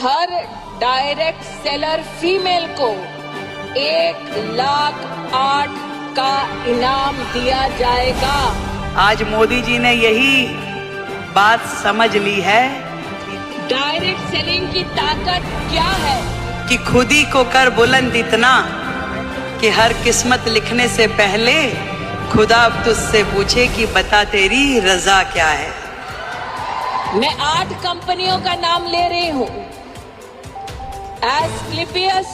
हर direct seller female को 1,08,000 का इनाम दिया जाएगा। आज मोदी जी ने यही बात समझ ली है। डायरेक्ट सेलिंग की ताकत क्या है? कि खुद ही को कर बुलंद इतना कि हर किस्मत लिखने से पहले खुदा अब तुझसे पूछे कि बता तेरी रजा क्या है। मैं 8 कंपनियों का नाम ले रही हूं। एस्क्लेपियस,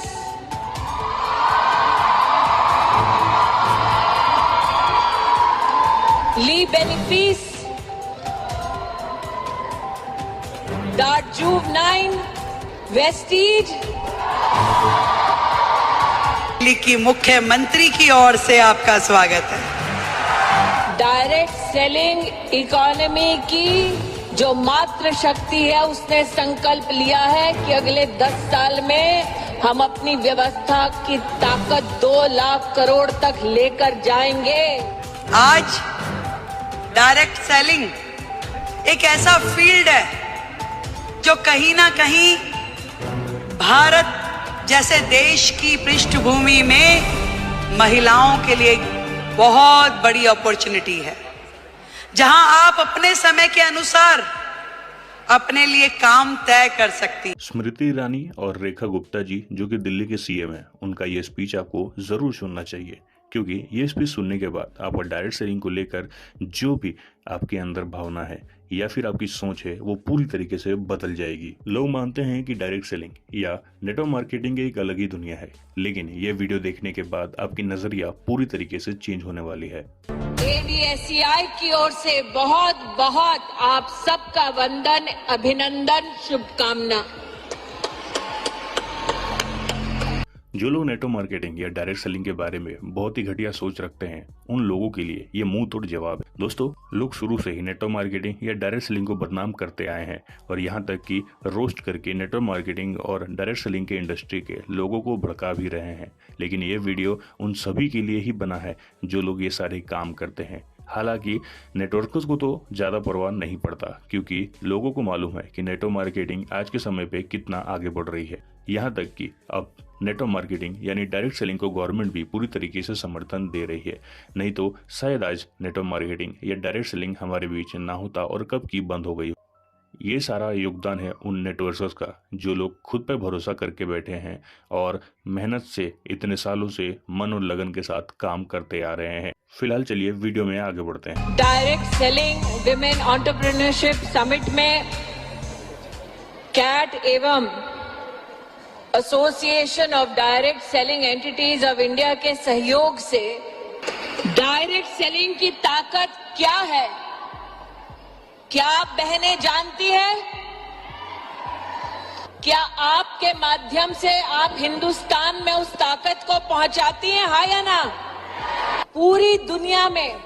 ली बेनिफिस, डार्जुव9, वेस्टीज। की मुख्यमंत्री की ओर से आपका स्वागत है। डायरेक्ट सेलिंग इकोनॉमी की जो मात्र शक्ति है, उसने संकल्प लिया है कि अगले 10 साल में हम अपनी व्यवस्था की ताकत 2 लाख करोड़ तक लेकर जाएंगे। आज डायरेक्ट सेलिंग एक ऐसा फील्ड है जो कहीं ना कहीं भारत जैसे देश की पृष्ठभूमि में महिलाओं के लिए बहुत बड़ी अपॉर्चुनिटी है, जहां आप अपने समय के अनुसार अपने लिए काम तय कर सकती। स्मृति ईरानी और रेखा गुप्ता जी जो कि दिल्ली के सीएम हैं, उनका ये स्पीच आपको जरूर सुनना चाहिए, क्योंकि ये स्पीच सुनने के बाद आपका डायरेक्ट सेलिंग को लेकर जो भी आपके अंदर भावना है या फिर आपकी सोच है वो पूरी तरीके से बदल जाएगी। लोग मानते हैं कि डायरेक्ट सेलिंग या नेटवर्क मार्केटिंग एक अलग ही दुनिया है, लेकिन ये वीडियो देखने के बाद आपकी नजरिया पूरी तरीके से चेंज होने वाली है। ADSCI की ओर से बहुत बहुत आप सबका वंदन, अभिनंदन, शुभकामना। जो लोग नेटवर्क मार्केटिंग या डायरेक्ट सेलिंग के बारे में बहुत ही घटिया सोच रखते हैं, उन लोगों के लिए ये मुंह तोड़ जवाब है। दोस्तों, लोग शुरू से ही नेटवर्क मार्केटिंग या डायरेक्ट सेलिंग को बदनाम करते आए हैं और यहाँ तक कि रोस्ट करके नेटवर्क मार्केटिंग और डायरेक्ट सेलिंग के इंडस्ट्री के लोगों को भड़का भी रहे हैं। लेकिन ये वीडियो उन सभी के लिए ही बना है जो लोग ये सारे काम करते हैं। हालांकि नेटवर्कर्स को तो ज़्यादा परवाह नहीं पड़ता, क्योंकि लोगों को मालूम है कि नेटवर्क मार्केटिंग आज के समय पे कितना आगे बढ़ रही है। यहाँ तक कि अब नेटवर्क मार्केटिंग यानी डायरेक्ट सेलिंग को गवर्नमेंट भी पूरी तरीके से समर्थन दे रही है। नहीं तो शायद आज नेटवर्क मार्केटिंग या डायरेक्ट सेलिंग हमारे बीच ना होता और कब की बंद हो गई। ये सारा योगदान है उन नेटवर्कर्स का जो लोग खुद पर भरोसा करके बैठे हैं और मेहनत से इतने सालों से मन और लगन के साथ काम करते आ रहे हैं। फिलहाल चलिए वीडियो में आगे बढ़ते हैं। Direct selling women entrepreneurship summit में कैट एवं association of direct selling entities of India के सहयोग से डायरेक्ट सेलिंग की ताकत क्या है, क्या आप बहनें जानती हैं? क्या आपके माध्यम से आप हिंदुस्तान में उस ताकत को पहुंचाती हैं, हाँ या ना? पूरी दुनिया में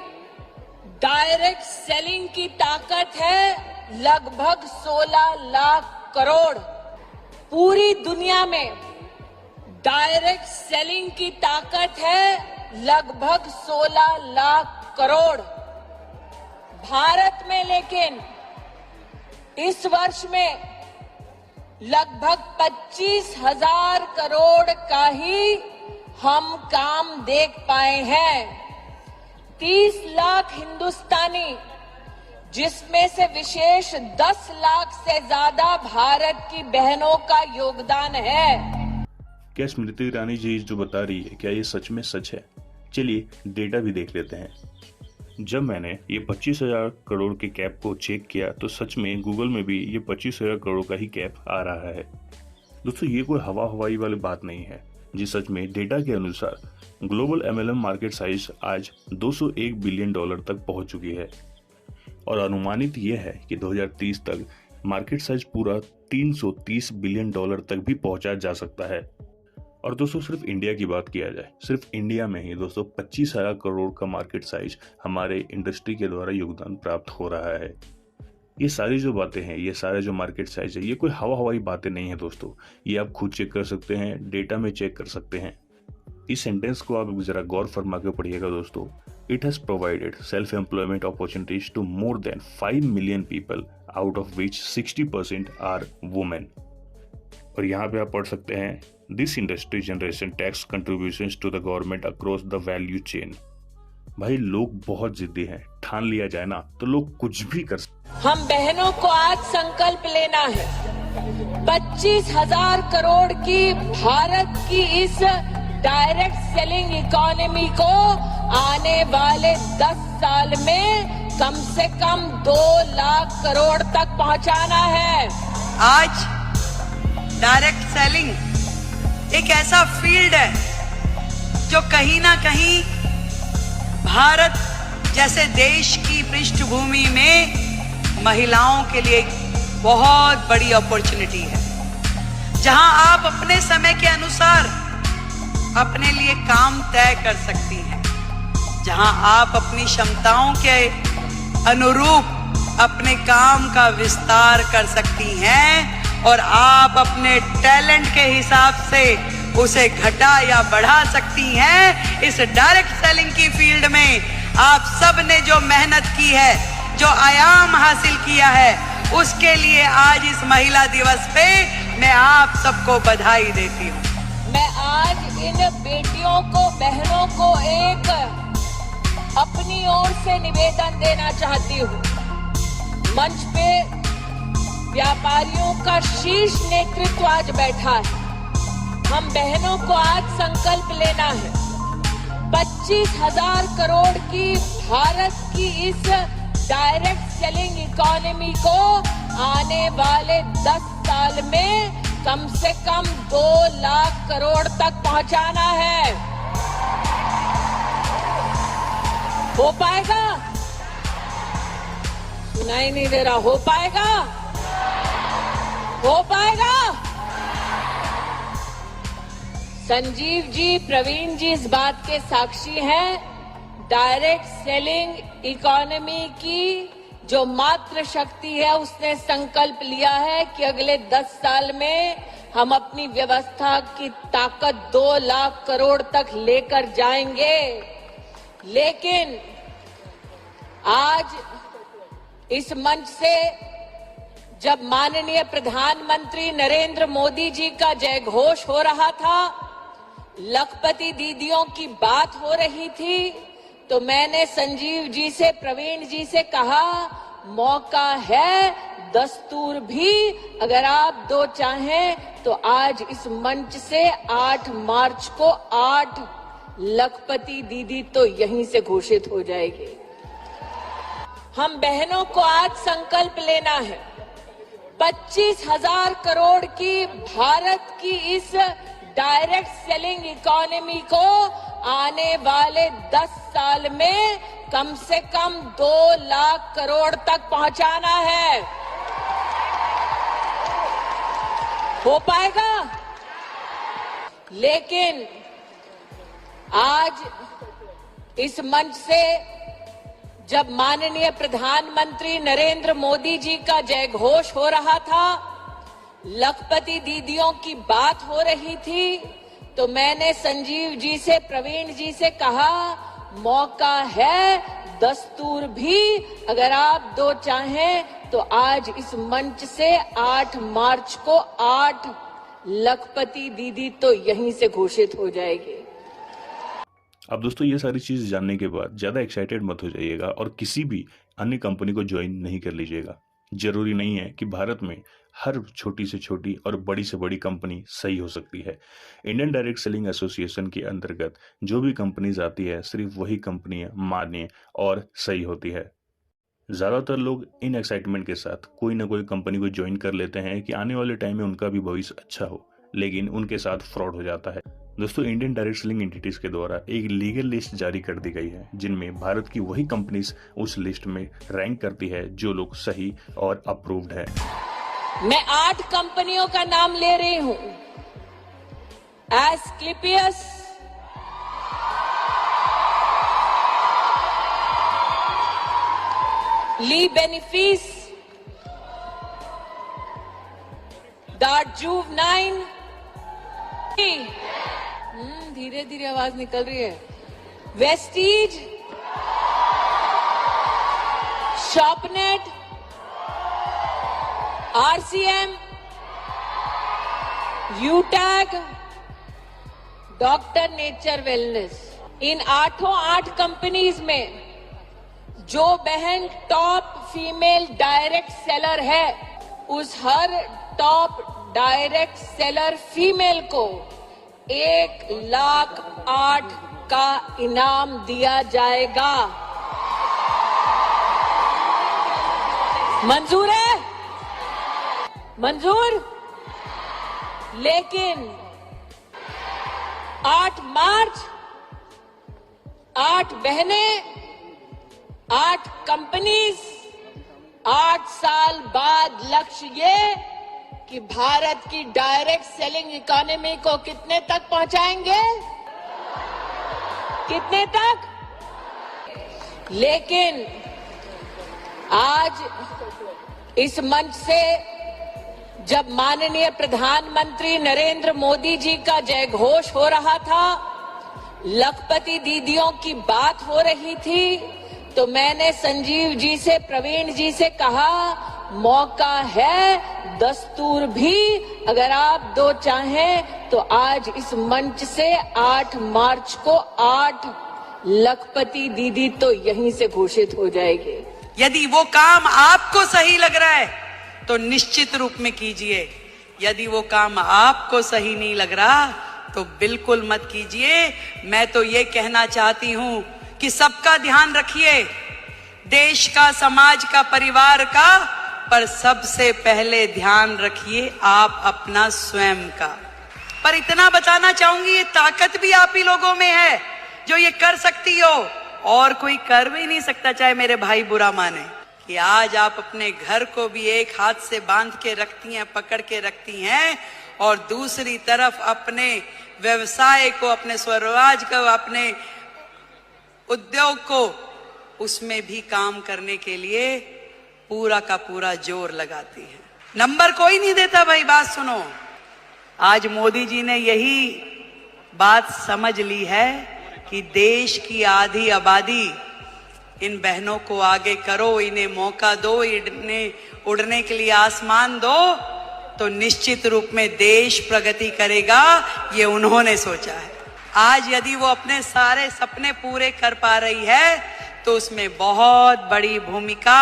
डायरेक्ट सेलिंग की ताकत है लगभग 16 लाख करोड़। पूरी दुनिया में डायरेक्ट सेलिंग की ताकत है लगभग 16 लाख करोड़। भारत में लेकिन इस वर्ष में लगभग 25,000 करोड़ का ही हम काम देख पाए हैं। 30 लाख हिंदुस्तानी, जिसमें से विशेष 10 लाख से ज्यादा भारत की बहनों का योगदान है। क्या स्मृति ईरानी जी जो बता रही है, क्या ये सच में सच है? चलिए डेटा भी देख लेते हैं। जब मैंने ये 25,000 करोड़ के कैप को चेक किया तो सच में गूगल में भी ये 25,000 करोड़ का ही कैप आ रहा है। दोस्तों, ये कोई हवाई वाली बात नहीं है जी। सच में डेटा के अनुसार ग्लोबल MLM मार्केट साइज आज $201 बिलियन तक पहुंच चुकी है और अनुमानित यह है कि 2030 तक मार्केट साइज पूरा $330 बिलियन तक भी पहुंचा जा सकता है। और दोस्तों, सिर्फ इंडिया की बात किया जाए, सिर्फ इंडिया में ही दोस्तों 25,000 करोड़ का मार्केट साइज हमारे इंडस्ट्री के द्वारा योगदान प्राप्त हो रहा है। ये सारी जो बातें हैं, ये सारे जो मार्केट साइज है, ये कोई हवाई बातें नहीं है दोस्तों। ये आप खुद चेक कर सकते हैं, डेटा में चेक कर सकते हैं। इस सेंटेंस को आप जरा गौर फरमा के पढ़िएगा दोस्तों। It has provided self employment opportunities to more than 5 million people, out of which 60% are women. और यहाँ पे आप पढ़ सकते हैं this industry generation tax contributions to the government across the value chain. भाई लोग बहुत जिद्दी हैं, ठान लिया जाए ना तो लोग कुछ भी कर सकते। हम बहनों को आज संकल्प लेना है 25,000 करोड़ की भारत की इस डायरेक्ट सेलिंग इकोनॉमी को आने वाले 10 साल में कम से कम 2 लाख करोड़ तक पहुंचाना है। आज डायरेक्ट सेलिंग एक ऐसा फील्ड है जो कहीं ना कहीं भारत जैसे देश की पृष्ठभूमि में महिलाओं के लिए एक बहुत बड़ी अपॉर्चुनिटी है, जहां आप अपने समय के अनुसार अपने लिए काम तय कर सकती हैं, जहां आप अपनी क्षमताओं के अनुरूप अपने काम का विस्तार कर सकती हैं और आप अपने टैलेंट के हिसाब से उसे घटा या बढ़ा सकती हैं। इस डायरेक्ट सेलिंग की फील्ड में आप सब ने जो मेहनत की है, जो आयाम हासिल किया है, उसके लिए आज इस महिला दिवस पे मैं आप सबको बधाई देती हूँ। मैं आज इन बेटियों को, बहनों को एक अपनी ओर से निवेदन देना चाहती हूँ। मंच पे व्यापारियों का शीर्ष नेतृत्व आज बैठा है। हम बहनों को आज संकल्प लेना है 25,000 करोड़ की भारत की इस डायरेक्ट सेलिंग इकोनॉमी को आने वाले 10 साल में कम से कम 2 लाख करोड़ तक पहुंचाना है। हो पाएगा? सुनाई नहीं दे रहा। हो पाएगा? हो पाएगा? संजीव जी, प्रवीण जी इस बात के साक्षी हैं। डायरेक्ट सेलिंग इकोनॉमी की जो मात्र शक्ति है, उसने संकल्प लिया है कि अगले 10 साल में हम अपनी व्यवस्था की ताकत 2 लाख करोड़ तक लेकर जाएंगे। लेकिन आज इस मंच से जब माननीय प्रधानमंत्री नरेंद्र मोदी जी का जयघोष हो रहा था, लखपति दीदियों की बात हो रही थी, तो मैंने संजीव जी से, प्रवीण जी से कहा, मौका है, दस्तूर भी अगर आप 2 चाहें तो आज इस मंच से 8 मार्च को 8 लखपति दीदी तो यहीं से घोषित हो जाएगी। हम बहनों को आज संकल्प लेना है 25,000 करोड़ की भारत की इस डायरेक्ट सेलिंग इकोनॉमी को आने वाले 10 साल में कम से कम 2 लाख करोड़ तक पहुंचाना है। हो पाएगा? लेकिन आज इस मंच से जब माननीय प्रधानमंत्री नरेंद्र मोदी जी का जयघोष हो रहा था, लखपति दीदियों की बात हो रही थी, तो मैंने संजीव जी से, प्रवीण जी से कहा, मौका है, दस्तूर भी अगर आप 2 चाहें तो आज इस मंच से 8 मार्च को 8 लखपति दीदी तो यहीं से घोषित हो जाएगी। अब दोस्तों ये सारी चीज़ जानने के बाद ज़्यादा एक्साइटेड मत हो जाइएगा और किसी भी अन्य कंपनी को ज्वाइन नहीं कर लीजिएगा। जरूरी नहीं है कि भारत में हर छोटी से छोटी और बड़ी से बड़ी कंपनी सही हो सकती है। इंडियन डायरेक्ट सेलिंग एसोसिएशन के अंतर्गत जो भी कंपनीज आती है, सिर्फ वही कंपनियां मान्य और सही होती है। ज़्यादातर लोग इन एक्साइटमेंट के साथ कोई ना कोई कंपनी को ज्वाइन कर लेते हैं कि आने वाले टाइम में उनका भी भविष्य अच्छा हो, लेकिन उनके साथ फ्रॉड हो जाता है। दोस्तों इंडियन डायरेक्ट सेलिंग एंटिटीज के द्वारा एक लीगल लिस्ट जारी कर दी गई है, जिनमें भारत की वही कंपनीज उस लिस्ट में रैंक करती है जो लोग सही और अप्रूव्ड है। मैं 8 कंपनियों का नाम ले रही हूं। एस्क्लेपियस, ली बेनिफिस, डार्जुव9, धीरे धीरे आवाज निकल रही है, वेस्टीज, शॉपनेट, RCM, यूटैग, डॉक्टर नेचर वेलनेस, इन 8 कंपनीज में जो बहन टॉप फीमेल डायरेक्ट सेलर है, उस हर टॉप डायरेक्ट सेलर फीमेल को 1,08,000 का इनाम दिया जाएगा। मंजूर है? मंजूर? लेकिन 8 मार्च 8 बहनें, 8 कंपनीज, 8 साल बाद लक्ष्य ये कि भारत की डायरेक्ट सेलिंग इकोनॉमी को कितने तक पहुंचाएंगे? कितने तक? लेकिन आज इस मंच से जब माननीय प्रधानमंत्री नरेंद्र मोदी जी का जयघोष हो रहा था, लखपति दीदियों की बात हो रही थी, तो मैंने संजीव जी से, प्रवीण जी से कहा, मौका है, दस्तूर भी अगर आप दो चाहें तो आज इस मंच से 8 मार्च को 8 लखपति दीदी तो यहीं से घोषित हो जाएगी। यदि वो काम आपको सही लग रहा है तो निश्चित रूप में कीजिए। यदि वो काम आपको सही नहीं लग रहा तो बिल्कुल मत कीजिए। मैं तो ये कहना चाहती हूं कि सबका ध्यान रखिए, देश का, समाज का, परिवार का, पर सबसे पहले ध्यान रखिए आप अपना स्वयं का। पर इतना बताना चाहूंगी, ये ताकत भी आप ही लोगों में है जो ये कर सकती हो, और कोई कर भी नहीं सकता, चाहे मेरे भाई बुरा माने, कि आज आप अपने घर को भी एक हाथ से बांध के रखती हैं, पकड़ के रखती हैं, और दूसरी तरफ अपने व्यवसाय को, अपने स्वरोजगार को, अपने उद्योग को, उसमें भी काम करने के लिए पूरा का पूरा जोर लगाती है। नंबर कोई नहीं देता भाई, बात सुनो। आज मोदी जी ने यही बात समझ ली है कि देश की आधी आबादी, इन बहनों को आगे करो, इन्हें मौका दो, इन्हें उड़ने के लिए आसमान दो, तो निश्चित रूप में देश प्रगति करेगा। ये उन्होंने सोचा है। आज यदि वो अपने सारे सपने पूरे कर पा रही है तो उसमें बहुत बड़ी भूमिका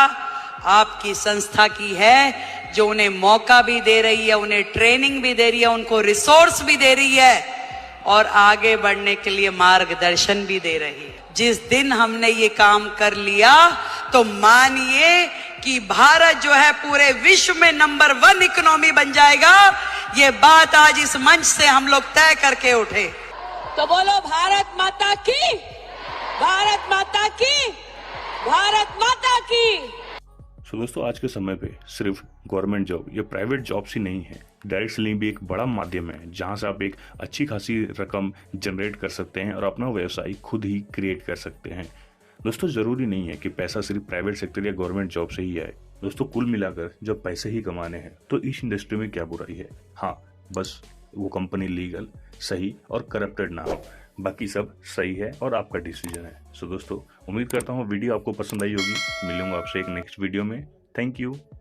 आपकी संस्था की है, जो उन्हें मौका भी दे रही है, उन्हें ट्रेनिंग भी दे रही है, उनको रिसोर्स भी दे रही है, और आगे बढ़ने के लिए मार्गदर्शन भी दे रही है। जिस दिन हमने ये काम कर लिया तो मानिए कि भारत जो है पूरे विश्व में नंबर 1 इकोनॉमी बन जाएगा। ये बात आज इस मंच से हम लोग तय करके उठे। तो बोलो भारत माता की, भारत माता की, भारत माता की। तो दोस्तों, आज के समय पे सिर्फ गवर्नमेंट जॉब या प्राइवेट जॉब्स ही नहीं है, डायरेक्ट सेलिंग भी एक बड़ा माध्यम है जहां से आप एक अच्छी खासी रकम जनरेट कर सकते हैं और अपना व्यवसाय खुद ही क्रिएट कर सकते हैं। दोस्तों, जरूरी नहीं है कि पैसा सिर्फ प्राइवेट सेक्टर या गवर्नमेंट जॉब से ही आए। दोस्तों, कुल मिलाकर जब पैसे ही कमाने हैं तो इस इंडस्ट्री में क्या बुराई है। हाँ, बस वो कंपनी लीगल, सही और करप्टेड ना हो, बाकी सब सही है और आपका डिसीजन है। सो दोस्तों, उम्मीद करता हूँ वीडियो आपको पसंद आई होगी। मिलूंगा आपसे एक नेक्स्ट वीडियो में। Thank you.